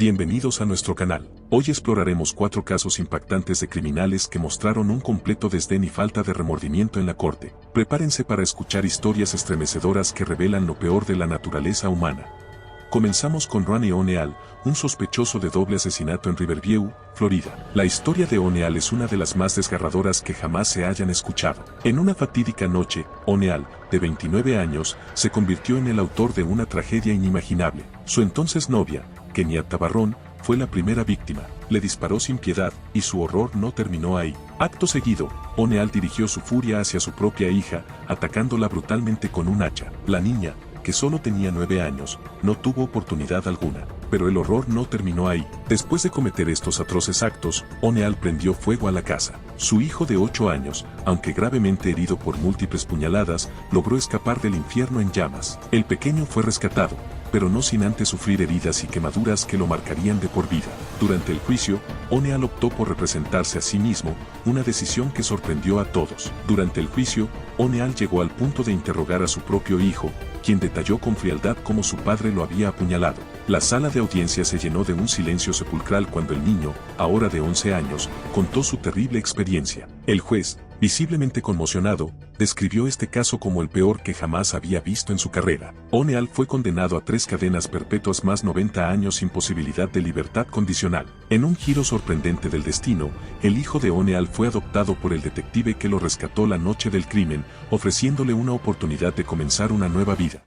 Bienvenidos a nuestro canal. Hoy exploraremos 4 casos impactantes de criminales que mostraron un completo desdén y falta de remordimiento en la corte. Prepárense para escuchar historias estremecedoras que revelan lo peor de la naturaleza humana. Comenzamos con Ronnie O'Neal, un sospechoso de doble asesinato en Riverview, Florida. La historia de O'Neal es una de las más desgarradoras que jamás se hayan escuchado. En una fatídica noche, O'Neal, de 29 años, se convirtió en el autor de una tragedia inimaginable. Su entonces novia, Kenia Tabarrón, fue la primera víctima. Le disparó sin piedad, y su horror no terminó ahí. Acto seguido, O'Neal dirigió su furia hacia su propia hija, atacándola brutalmente con un hacha. La niña, que solo tenía 9 años, no tuvo oportunidad alguna. Pero el horror no terminó ahí. Después de cometer estos atroces actos, O'Neal prendió fuego a la casa. Su hijo de 8 años, aunque gravemente herido por múltiples puñaladas, logró escapar del infierno en llamas. El pequeño fue rescatado, pero no sin antes sufrir heridas y quemaduras que lo marcarían de por vida. Durante el juicio, O'Neal optó por representarse a sí mismo, una decisión que sorprendió a todos. Durante el juicio, O'Neal llegó al punto de interrogar a su propio hijo, quien detalló con frialdad cómo su padre lo había apuñalado. La sala de audiencia se llenó de un silencio sepulcral cuando el niño, ahora de 11 años, contó su terrible experiencia. El juez, visiblemente conmocionado, describió este caso como el peor que jamás había visto en su carrera. O'Neal fue condenado a 3 cadenas perpetuas más 90 años sin posibilidad de libertad condicional. En un giro sorprendente del destino, el hijo de O'Neal fue adoptado por el detective que lo rescató la noche del crimen, ofreciéndole una oportunidad de comenzar una nueva vida.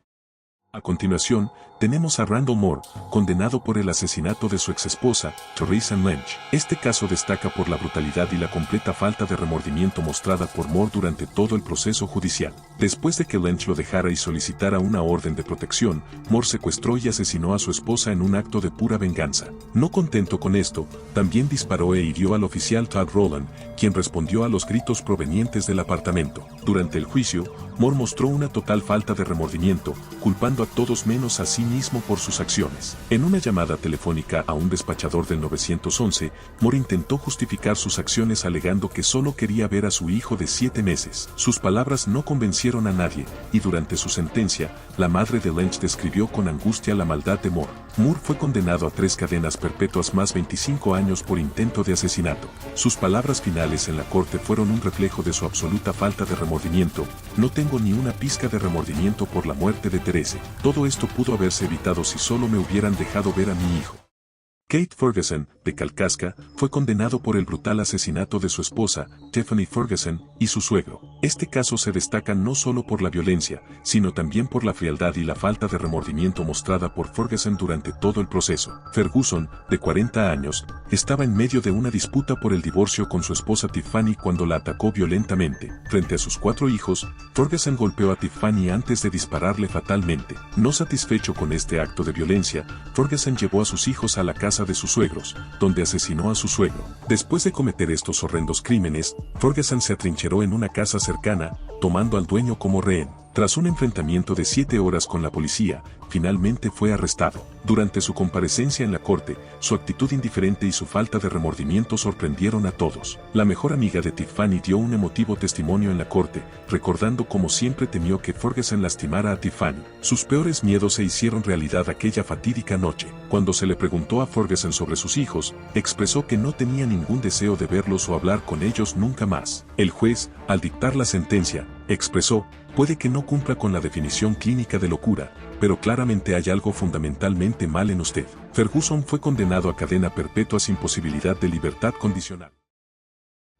A continuación, tenemos a Randall Moore, condenado por el asesinato de su exesposa, Teresa Lynch. Este caso destaca por la brutalidad y la completa falta de remordimiento mostrada por Moore durante todo el proceso judicial. Después de que Lynch lo dejara y solicitara una orden de protección, Moore secuestró y asesinó a su esposa en un acto de pura venganza. No contento con esto, también disparó e hirió al oficial Todd Rowland, quien respondió a los gritos provenientes del apartamento. Durante el juicio, Moore mostró una total falta de remordimiento, culpando a todos menos a sí mismo por sus acciones. En una llamada telefónica a un despachador del 911, Moore intentó justificar sus acciones alegando que solo quería ver a su hijo de 7 meses. Sus palabras no convencieron a nadie, y durante su sentencia, la madre de Lynch describió con angustia la maldad de Moore. Moore fue condenado a 3 cadenas perpetuas más 25 años por intento de asesinato. Sus palabras finales en la corte fueron un reflejo de su absoluta falta de remordimiento. No tengo ni una pizca de remordimiento por la muerte de Teresa. Todo esto pudo haberse evitado si solo me hubieran dejado ver a mi hijo. Keith Ferguson, de Kalkaska, fue condenado por el brutal asesinato de su esposa, Tiffany Ferguson, y su suegro. Este caso se destaca no solo por la violencia, sino también por la frialdad y la falta de remordimiento mostrada por Ferguson durante todo el proceso. Ferguson, de 40 años, estaba en medio de una disputa por el divorcio con su esposa Tiffany cuando la atacó violentamente. Frente a sus 4 hijos, Ferguson golpeó a Tiffany antes de dispararle fatalmente. No satisfecho con este acto de violencia, Ferguson llevó a sus hijos a la casa de sus suegros, donde asesinó a su suegro. Después de cometer estos horrendos crímenes, Ferguson se atrincheró en una casa cercana, tomando al dueño como rehén. Tras un enfrentamiento de 7 horas con la policía, finalmente fue arrestado. Durante su comparecencia en la corte, su actitud indiferente y su falta de remordimiento sorprendieron a todos. La mejor amiga de Tiffany dio un emotivo testimonio en la corte, recordando cómo siempre temió que Ferguson lastimara a Tiffany. Sus peores miedos se hicieron realidad aquella fatídica noche. Cuando se le preguntó a Ferguson sobre sus hijos, expresó que no tenía ningún deseo de verlos o hablar con ellos nunca más. El juez, al dictar la sentencia, expresó: puede que no cumpla con la definición clínica de locura, pero claramente hay algo fundamentalmente mal en usted. Ferguson fue condenado a cadena perpetua sin posibilidad de libertad condicional.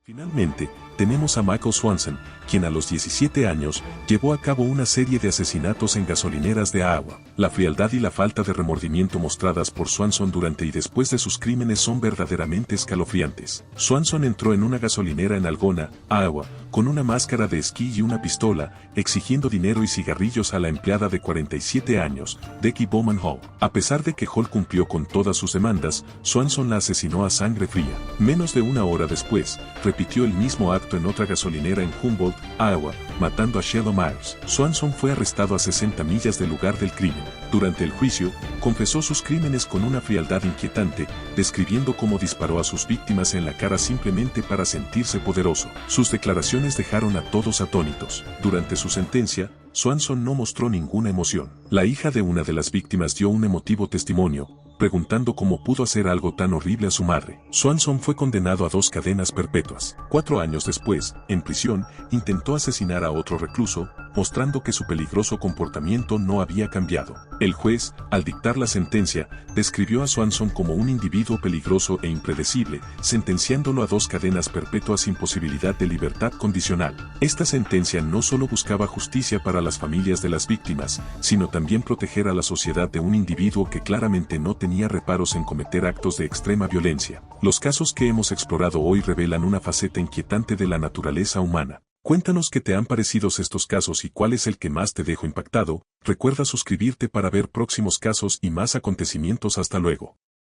Finalmente, tenemos a Michael Swanson, quien a los 17 años llevó a cabo una serie de asesinatos en gasolineras de Iowa. La frialdad y la falta de remordimiento mostradas por Swanson durante y después de sus crímenes son verdaderamente escalofriantes. Swanson entró en una gasolinera en Algona, Iowa, con una máscara de esquí y una pistola, exigiendo dinero y cigarrillos a la empleada de 47 años, Becky Bowman Hall. A pesar de que Hall cumplió con todas sus demandas, Swanson la asesinó a sangre fría. Menos de una hora después, repitió el mismo acto en otra gasolinera en Humboldt, Iowa, matando a Sheila Myers. Swanson fue arrestado a 60 millas del lugar del crimen. Durante el juicio, confesó sus crímenes con una frialdad inquietante, describiendo cómo disparó a sus víctimas en la cara simplemente para sentirse poderoso. Sus declaraciones dejaron a todos atónitos. Durante su sentencia, Swanson no mostró ninguna emoción. La hija de una de las víctimas dio un emotivo testimonio, preguntando cómo pudo hacer algo tan horrible a su madre. Swanson fue condenado a 2 cadenas perpetuas. 4 años después, en prisión, intentó asesinar a otro recluso, mostrando que su peligroso comportamiento no había cambiado. El juez, al dictar la sentencia, describió a Swanson como un individuo peligroso e impredecible, sentenciándolo a 2 cadenas perpetuas sin posibilidad de libertad condicional. Esta sentencia no solo buscaba justicia para las familias de las víctimas, sino también proteger a la sociedad de un individuo que claramente no tenía reparos en cometer actos de extrema violencia. Los casos que hemos explorado hoy revelan una faceta inquietante de la naturaleza humana. Cuéntanos qué te han parecido estos casos y cuál es el que más te dejó impactado. Recuerda suscribirte para ver próximos casos y más acontecimientos. Hasta luego.